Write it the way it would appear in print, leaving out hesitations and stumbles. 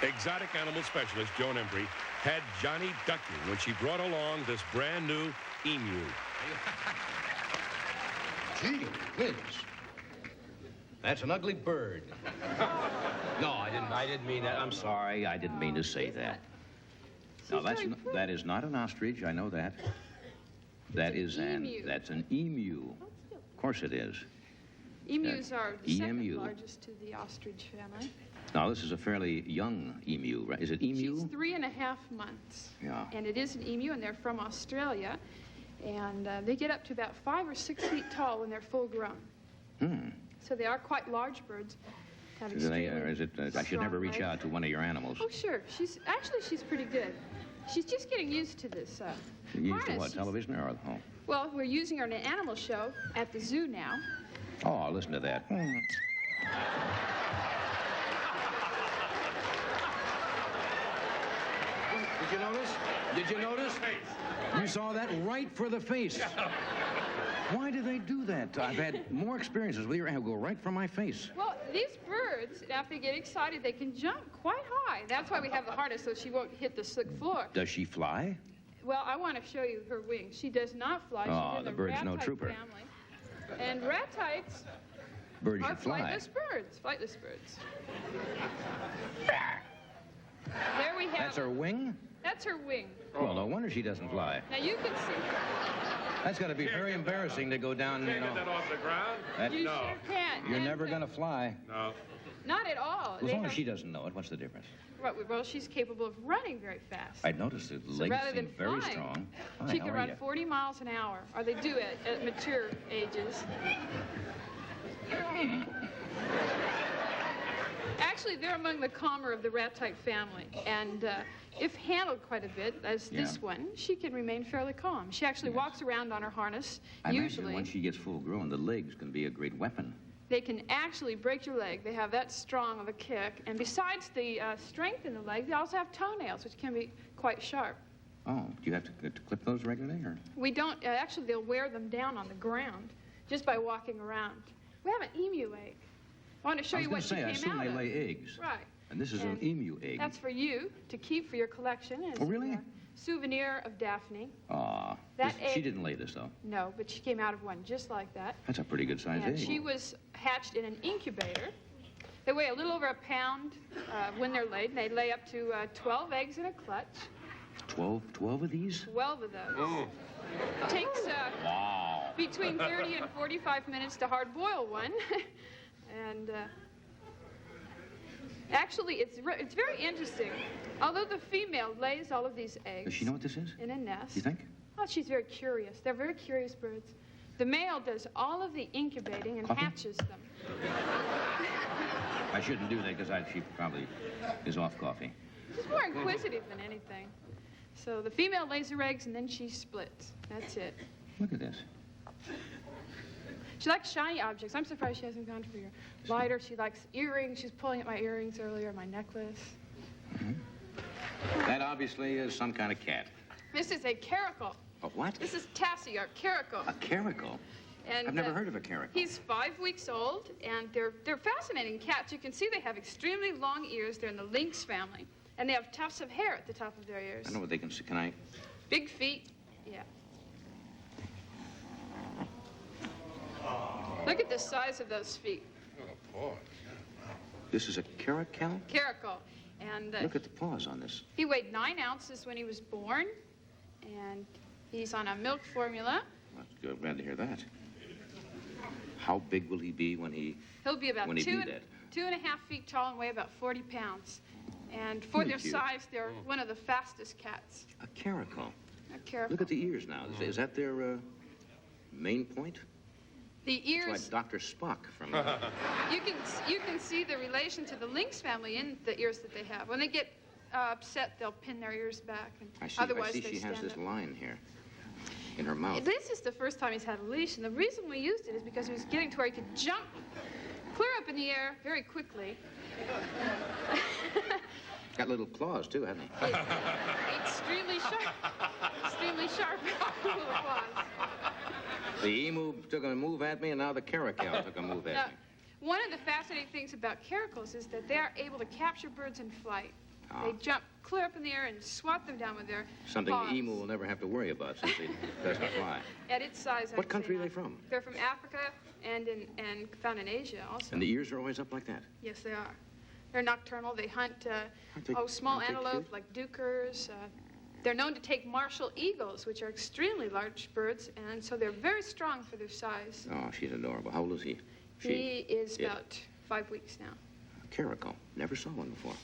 Exotic animal specialist Joan Embery had Johnny ducking when she brought along this brand new emu. Gee whiz. That's an ugly bird. No, I didn't mean that. I'm sorry. I didn't mean to say that. No, that is not an ostrich. I know that. That's an emu. Of course it is. Emus are the second largest to the ostrich family. Now, this is a fairly young emu, right? Is it emu? She's 3.5 months. Yeah. And it is an emu, and they're from Australia. And they get up to about 5 or 6 feet tall when they're full grown. So they are quite large birds. I should never reach out to one of your animals. Oh, sure. She's pretty good. She's just getting used to this Used to what, television or home? Well, we're using her in an animal show at the zoo now. Oh, listen to that. Did you notice? Did you notice? You saw that right for the face. Why do they do that? I've had more experiences with your animal go right for my face. Well, these birds, after they get excited, they can jump quite high. That's why we have the harness, so she won't hit the slick floor. Does she fly? Well, I want to show you her wings. She does not fly. Oh, she's in the bird's no trooper. Family. And rat-types birds are fly. Flightless birds. There we have That's her wing? That's her wing. Well, no wonder she doesn't fly. Now, you can see. That's got to be very embarrassing to go down, Can't get that off the ground? You sure can't. You're never going to fly. No. Not at all. As long as she doesn't know it, what's the difference? Well, she's capable of running very fast. I noticed the legs seem very strong. She can run 40 miles an hour, or they do at mature ages. Actually, they're among the calmer of the rat-type family, and if handled quite a bit, as this one, she can remain fairly calm. She actually walks around on her harness, usually. Imagine once she gets full grown, the legs can be a great weapon. They can actually break your leg. They have that strong of a kick, and besides the strength in the leg, they also have toenails, which can be quite sharp. Oh, do you have to clip those regularly, or? We don't. Actually, they'll wear them down on the ground just by walking around. We have an emu egg. I want to show you what she came out of. I assume they lay eggs. Right. And this is an emu egg. That's for you to keep for your collection. Oh, really? Souvenir of Daphne. Aw. She didn't lay this, though. No, but she came out of one just like that. That's a pretty good size egg. She was hatched in an incubator. They weigh a little over a pound when they're laid. They lay up to 12 eggs in a clutch. 12 of these? 12 of those. Oh. It takes between 30 and 45 minutes to hard boil one. And actually, it's very interesting. Although the female lays all of these eggs. Does she know what this is? In a nest. You think? Oh, she's very curious. They're very curious birds. The male does all of the incubating and hatches them. I shouldn't do that because she probably is off coffee. She's more inquisitive than anything. So the female lays her eggs and then she splits. That's it. Look at this. She likes shiny objects. I'm surprised she hasn't gone for your lighter. She likes earrings. She's pulling at my earrings earlier, my necklace. That obviously is some kind of cat. This is a caracal. A what? This is Tassie, our caracal. A caracal? And, I've never heard of a caracal. He's 5 weeks old, and they're fascinating cats. You can see they have extremely long ears. They're in the lynx family. And they have tufts of hair at the top of their ears. I know what they can see. Can I? Big feet. Yeah. Look at the size of those feet. Oh, boy. This is a caracal? Caracal. And look at the paws on this. He weighed 9 ounces when he was born, and he's on a milk formula. That's good. Glad to hear that. How big will he be when he? He'll be about 2.5 feet tall and weigh about 40 pounds. And for their size, they're one of the fastest cats. A caracal. A caracal. Look at the ears now. Is that their main point? The ears. It's like Dr. Spock from. You can see the relation to the lynx family in the ears that they have. When they get upset, they'll pin their ears back. And I see. Otherwise, she has this line here in her mouth. This is the first time he's had a leash, and the reason we used it is because he was getting to where he could jump clear up in the air very quickly. Got little claws too, hasn't he? Extremely sharp. Extremely sharp little claws. The emu took a move at me, and now the caracal took a move at me. One of the fascinating things about caracals is that they are able to capture birds in flight. Ah. They jump clear up in the air and swat them down with their Something paws. the emu will never have to worry about since it doesn't fly. At its size, What country are they from? They're from Africa and found in Asia also. And the ears are always up like that? Yes, they are. They're nocturnal. They hunt small aren't they antelope cute? like dukers. They're known to take martial eagles, which are extremely large birds, and so they're very strong for their size. Oh, she's adorable. How old is he? He is about 5 weeks now. Caracal. Never saw one before.